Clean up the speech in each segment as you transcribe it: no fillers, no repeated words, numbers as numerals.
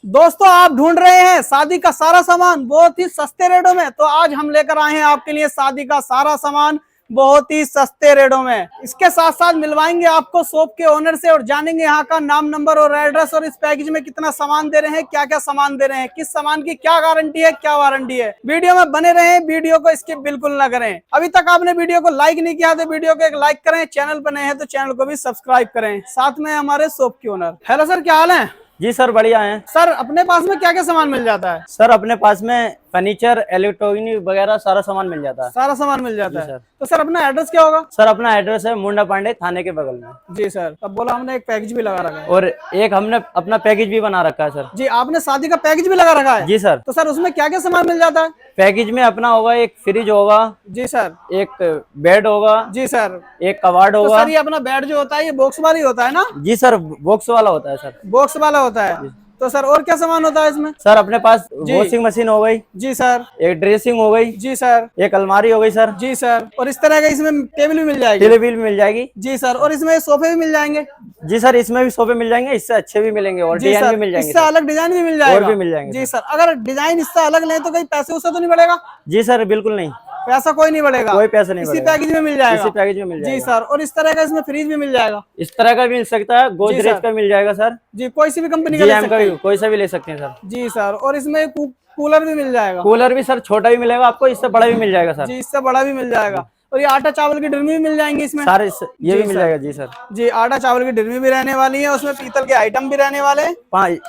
दोस्तों, आप ढूंढ रहे हैं शादी का सारा सामान बहुत ही सस्ते रेटों में, तो आज हम लेकर आए हैं आपके लिए शादी का सारा सामान बहुत ही सस्ते रेटों में। इसके साथ साथ मिलवाएंगे आपको शॉप के ओनर से और जानेंगे यहाँ का नाम, नंबर और एड्रेस, और इस पैकेज में कितना सामान दे रहे हैं, क्या क्या सामान दे रहे हैं, किस सामान की क्या गारंटी है, क्या वारंटी है। वीडियो में बने रहें, वीडियो को स्किप बिल्कुल ना करें। अभी तक आपने वीडियो को लाइक नहीं किया तो वीडियो को एक लाइक करें, चैनल पर नए हैं तो चैनल को भी सब्सक्राइब करें। साथ में हमारे शॉप के ओनर। हेलो सर, क्या हाल है? जी सर, बढ़िया है। सर, अपने पास में क्या क्या सामान मिल जाता है? सर, अपने पास में फर्नीचर, इलेक्ट्रॉनिक वगैरह सारा सामान मिल जाता है। सारा सामान मिल जाता है सर। तो सर अपना एड्रेस क्या होगा? सर, अपना एड्रेस है मुंडा पांडे थाने के बगल में। जी सर। तब बोला हमने एक पैकेज भी लगा रखा है और एक हमने अपना पैकेज भी बना रखा है सर। जी, आपने शादी का पैकेज भी लगा रखा है? जी सर। तो सर उसमें क्या क्या सामान मिल जाता है? पैकेज में अपना होगा एक फ्रिज होगा। जी सर। एक बेड होगा। जी सर। एक कबाड़ तो होगा। सर ये अपना बेड जो होता है ये बॉक्स वाला ही होता है ना? जी सर, बॉक्स वाला होता है सर। बॉक्स वाला होता है। तो सर और क्या सामान होता है इसमें? सर, अपने पास वॉशिंग मशीन हो गई। जी सर। एक ड्रेसिंग हो गई। जी सर। एक अलमारी हो गई सर। जी सर। और इस तरह का इसमें टेबल भी मिल जाएगी? टेबल भी मिल जाएगी। जी सर। और इसमें सोफे भी मिल जाएंगे? जी सर, इसमें भी सोफे मिल जाएंगे, इससे अच्छे भी मिलेंगे और डिजाइन भी मिल जाएंगे। इससे अलग डिजाइन भी मिल जाएगा? और भी मिल जाएंगे जी सर। अगर डिजाइन इससे अलग लें तो कहीं पैसे उससे तो नहीं बढ़ेगा? जी सर, बिल्कुल नहीं, पैसा कोई नहीं बढ़ेगा, कोई पैसा नहीं इसी बढ़ेगा। पैकेज में मिल जाएगा? इसी पैकेज में मिल जाएगा। जी सर। और इस तरह का इसमें फ्रिज भी मिल जाएगा? इस तरह का भी मिल सकता है, गोदरेज का मिल जाएगा सर। जी, कोई सी भी कंपनी का ले GM सकते का भी, हैं? कोई सा भी ले सकते हैं सर। जी सर। और इसमें कूलर भी मिल जाएगा? कूलर भी सर छोटा भी मिलेगा आपको, इससे बड़ा भी मिल जाएगा सर। जी, इससे बड़ा भी मिल जाएगा। और ये आटा चावल की डिरमी भी मिल जाएंगी इसमें? सारे ये भी मिल सर। जाएगा। जी सर। जी, आटा चावल की डिरमी भी रहने वाली है, उसमें पीतल के आइटम भी रहने वाले हैं।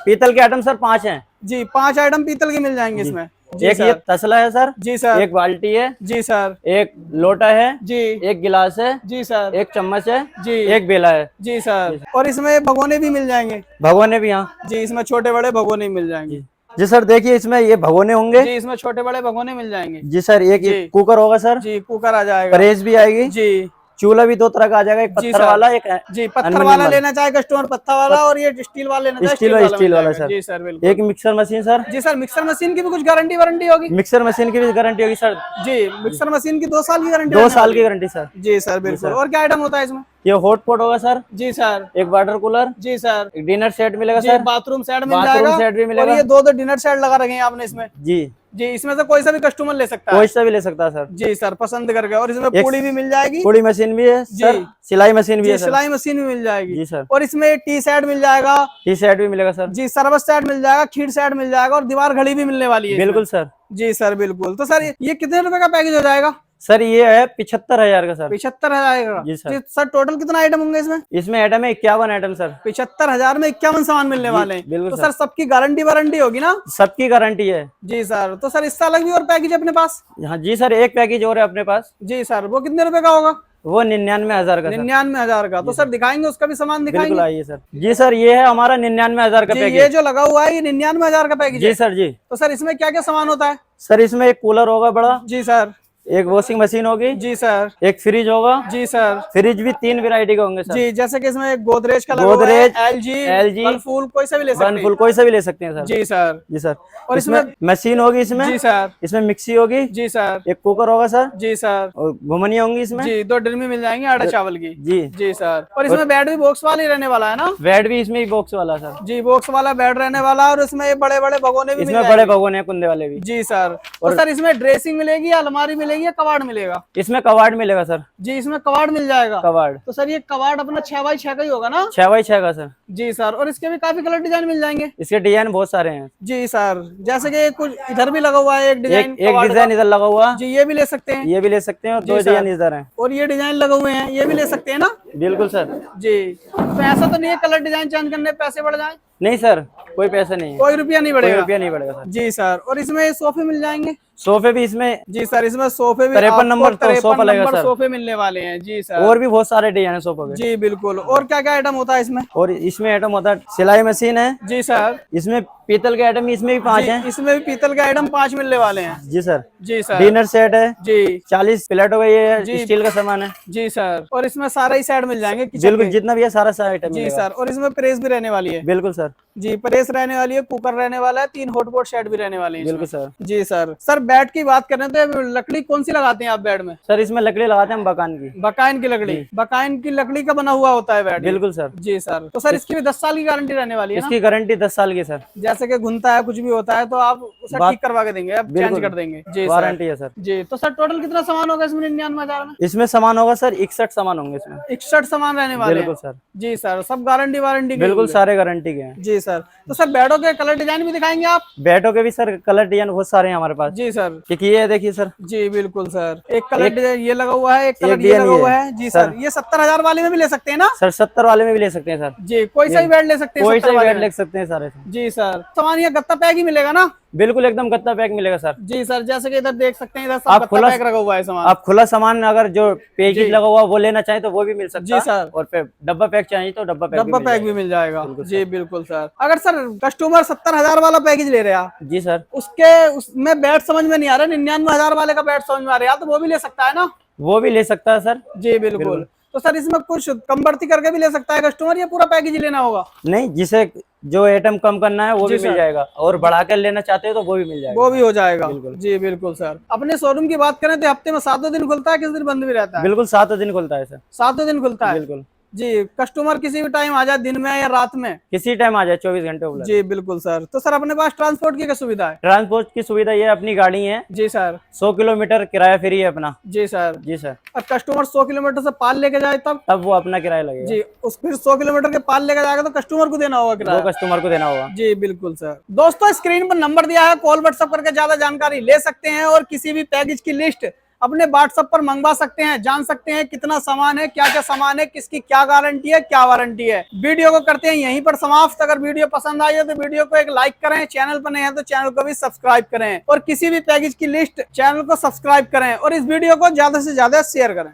पीतल के आइटम सर 5 हैं। जी, 5 आइटम पीतल के मिल जाएंगे इसमें। जी एक सर। ये तसला है सर। जी सर। एक बाल्टी है। जी सर। एक लोटा है। जी। एक गिलास है। जी सर। एक चम्मच है। जी। एक बेला है। जी सर। और इसमें भगोने भी मिल जाएंगे? भगोने भी यहाँ। जी, इसमें छोटे बड़े भगोने मिल जाएंगे। जी सर, देखिए इसमें ये भगोने होंगे। जी, इसमें छोटे बड़े भगोने मिल जाएंगे। जी सर। एक ये कुकर होगा सर। जी, कुकर आ जाएगा। प्रेस भी आएगी। जी। चूल्हा भी 2 तरह का आ जाएगा, एक पत्थर वाला, एक जी, पत्थर वाला लेना चाहे कस्टमर पत्थर वाला, और ये स्टील वाला लेना चाहे स्टील वाला सर। जी सर, बिल्कुल। एक मिक्सर मशीन सर। जी सर। मिक्सर मशीन की भी कुछ गारंटी वारंटी होगी? मिक्सर मशीन की भी गारंटी होगी सर। जी, मिक्सर मशीन की 2 साल की गारंटी? 2 साल की गारंटी सर। जी सर, बिल्कुल। और क्या आइटम होता है इसमें? ये हॉट पॉट होगा सर। जी सर। एक वाटर कूलर। जी सर। एक डिनर सेट मिलेगा जी, सर। बाथरूम सेट मिल बाथरूम जाएगा। सेट भी मिलेगा। और ये 2 डिनर सेट लगा रखे हैं आपने इसमें? जी। जी, इसमें से कोई सा भी कस्टमर ले सकता है? कोई सा भी ले सकता है सर। जी सर, पसंद करके। और इसमें पूड़ी भी मिल जाएगी? पूड़ी मशीन भी है सर। सिलाई मशीन भी है सर। सिलाई मशीन भी मिल जाएगी। जी सर। और इसमें टी सेट मिल जाएगा? टी सेट भी मिलेगा सर। जी, सर्विस सेट मिल जाएगा, खीर सेट मिल जाएगा, और दीवार घड़ी भी मिलने वाली है। बिल्कुल सर। जी सर, बिल्कुल। तो सर ये कितने रुपए का पैकेज हो जाएगा? सर, ये है 75,000 का सर। 75,000 का? जी सर। सर, टोटल कितना आइटम होंगे इसमें? इसमें आइटम है 51 आइटम सर। 75,000 में 51 सामान मिलने वाले हैं? बिल्कुल तो सर। सर सबकी गारंटी वारंटी होगी ना? सबकी गारंटी है। जी सर। तो सर इससे अलग भी और पैकेज अपने पास? हाँ जी सर, एक पैकेज और है अपने पास। जी सर। वो कितने रुपए का होगा? वो 99,000 का सर। 99,000 का? तो सर दिखाएंगे उसका भी सामान, दिखाएंगे? बिल्कुल, आइए सर। जी सर, ये है हमारा 99,000 का पैकेज। ये जो लगा हुआ है ये 99,000 का पैकेज है? जी सर। जी। तो सर इसमें क्या क्या सामान होता है? सर, इसमें एक कूलर होगा बड़ा। जी सर। एक वॉशिंग मशीन होगी। जी सर। एक फ्रिज होगा। जी सर। फ्रिज भी 3 वैरायटी के होंगे सर। जी, जैसे कि इसमें एक गोदरेज का लगा हुआ है, गोदरेज, LG, वर्लपूल, कोई सा भी ले सकते हैं? वर्लपूल, कोई सा भी ले सकते हैं सर। जी सर। जी सर। और इसमें मशीन होगी इसमें। जी सर। इसमें मिक्सी होगी। जी सर। एक कुकर होगा सर। जी सर। और घुमनिया होंगी इसमें। जी, 2 डिरमी मिल जाएंगे आटा चावल की। जी। जी सर। और इसमें बेड भी बॉक्स वाला ही रहने वाला है ना? बेड भी इसमें ही बॉक्स वाला सर। जी, बॉक्स वाला बेड रहने वाला है। और इसमें बड़े बड़े भगोने भी मिल इसमें जाएंगे? बड़े भगोने हैं, कुंदे वाले भी। जी सर। तो सर इसमें ड्रेसिंग मिलेगी या अलमारी मिलेगी या कबाड़ मिलेगा? इसमें कबाड़ मिलेगा सर। जी, इसमें कबाड़ मिल जाएगा। कबाड़। तो सर ये कबाड़ अपना 6x6 का ही होगा ना? 6x6 का सर। जी सर। और इसके भी काफी कलर डिजाइन मिल जाएंगे? इसके डिजाइन बहुत सारे हैं। जी सर। जैसे कि कुछ इधर भी लगा हुआ है एक डिजाइन, एक डिजाइन इधर लगा हुआ। जी, ये भी ले सकते हैं? ये भी ले सकते हैं, और 2 डिजाइन इधर हैं। और ये डिजाइन लगे हुए हैं, ये भी ले सकते हैं ना? बिल्कुल सर। जी। तो ऐसा तो नहीं है कलर डिजाइन चेंज करने पैसे बढ़ जाए? नहीं सर, कोई पैसा नहीं है। कोई रुपया नहीं कोई बढ़ेगा? रुपया नहीं बढ़ेगा सर। जी सर। और इसमें सोफे मिल जाएंगे? सोफे भी इसमें। जी सर, इसमें सोफे भी 53 नंबर तो सोफा लगेगा सर। सोफे मिलने वाले हैं? जी सर। और भी बहुत सारे डिजाइन है सोफा के। जी बिल्कुल। और क्या क्या आइटम होता है इसमें? और इसमें आइटम होता है सिलाई मशीन है। जी सर। इसमें पीतल के आइटम इसमें भी 5 हैं। इसमें भी पीतल के आइटम 5 मिलने वाले हैं? जी सर। जी सर। डिनर सेट है। जी। 40 प्लेट हो गई है, स्टील का सामान है। जी सर। और इसमें सारा ही सेट मिल जाएंगे किचन बिल्कुल, के? जितना भी है सारा आइटम जी सर। और इसमें प्रेस भी रहने वाली है? बिल्कुल सर। जी, प्रेस रहने वाली है, कुकर रहने वाला है, 3 हॉट पॉट सेट भी रहने वाले हैं। बिल्कुल सर। जी सर। सर बेड की बात करें तो लकड़ी कौन सी लगाते हैं आप बेड में? सर इसमें लकड़ी लगाते हैं हम बकान की। बकाइन की लकड़ी, बकाइन की लकड़ी का बना हुआ होता है बेड? बिल्कुल सर। जी सर। तो सर इसकी भी 10 साल की गारंटी रहने वाली है ना? इसकी गारंटी 10 साल की सर। जैसे कि घुनता है कुछ भी होता है तो आप उसे ठीक करवा के देंगे, आप चेंज कर देंगे? जी वारंटी है सर। जी। तो सर टोटल कितना सामान होगा इसमें 99,000 में? इसमें सामान होगा सर 61 सामान होंगे इसमें। 61 सामान रहने वाले हैं? बिल्कुल सर। जी सर। सब गारंटी वारंटी के? बिल्कुल सारे गारंटी के हैं। जी सर। तो सर बेडों के कलर डिजाइन भी दिखाएंगे आप? बेडों के भी सर कलर डिजाइन बहुत सारे हैं हमारे पास। जी सर। एक ये है देखिए सर। जी बिल्कुल सर। एक कलर डिजाइन ये लगा हुआ है, एक कलर ये डिजाइन लगा ये हुआ है। है। जी सर। ये 70,000 वाले में भी ले सकते हैं ना? सर 70 वाले में भी ले सकते हैं सर। जी कोई सा भी बेड ले सकते हैं? कोई 70 सा भी वाले बेड में? ले सकते हैं सारे। जी सर। सामान ये गत्ता पैक ही मिलेगा ना? बिल्कुल एकदम गत्ता पैक मिलेगा सर। जी सर। जैसे कि इधर देख सकते हैं, इधर सब आप गत्ता पैक रखा हुआ है सामान। आप खुला सामान अगर जो पैकेज लगा हुआ वो लेना चाहें तो वो भी मिल सकता जी है। सर। और फिर डब्बा पैक चाहिए तो डब्बा पैक भी मिल जाएगा। जी बिल्कुल सर। अगर सर कस्टमर 70,000 वाला पैकेज ले रहे हैं जी सर, उसमें बेड समझ में नहीं आ रहा, 99,000 वाले का बेड समझ में आ रहा है तो वो भी ले सकता है ना? वो भी ले सकता है सर। जी बिल्कुल। तो सर इसमें कुछ कम बढ़ती करके भी ले सकता है कस्टमर, या पूरा पैकेज लेना होगा? नहीं, जिसे जो आइटम कम करना है वो भी मिल जाएगा, और बढ़ा कर लेना चाहते हो तो वो भी मिल जाएगा। वो भी हो जाएगा। जी बिल्कुल सर। अपने शोरूम की बात करें तो हफ्ते में 7 दिन खुलता है, किस दिन बंद भी रहता है? बिल्कुल 7 दिन खुलता है सर। 7 दिन खुलता है? बिल्कुल जी। कस्टमर किसी भी टाइम आ जाए, दिन में या रात में? किसी टाइम आ जाए, 24 घंटे उपलब्ध। जी बिल्कुल सर। तो सर अपने पास ट्रांसपोर्ट की क्या सुविधा है? ट्रांसपोर्ट की सुविधा ये अपनी गाड़ी है। जी सर। 100 किलोमीटर किराया फ्री है अपना। जी सर। जी सर। और कस्टमर 100 किलोमीटर से पार लेके जाए तब वो अपना किराया लगेगा। जी। उस फिर 100 किलोमीटर के पार लेके जाएगा तो कस्टमर को देना होगा किराया? वो कस्टमर को देना होगा। जी बिल्कुल सर। दोस्तों स्क्रीन पर नंबर दिया है, कॉल व्हाट्सएप करके ज्यादा जानकारी ले सकते हैं और किसी भी पैकेज की लिस्ट अपने व्हाट्सएप पर मंगवा सकते हैं, जान सकते हैं कितना सामान है, क्या क्या सामान है, किसकी क्या गारंटी है, क्या वारंटी है। वीडियो को करते हैं यहीं पर समाप्त। अगर वीडियो पसंद आई है तो वीडियो को एक लाइक करें, चैनल पर नए हैं तो चैनल को भी सब्सक्राइब करें, और किसी भी पैकेज की लिस्ट चैनल को सब्सक्राइब करें, और इस वीडियो को ज्यादा से ज्यादा शेयर करें।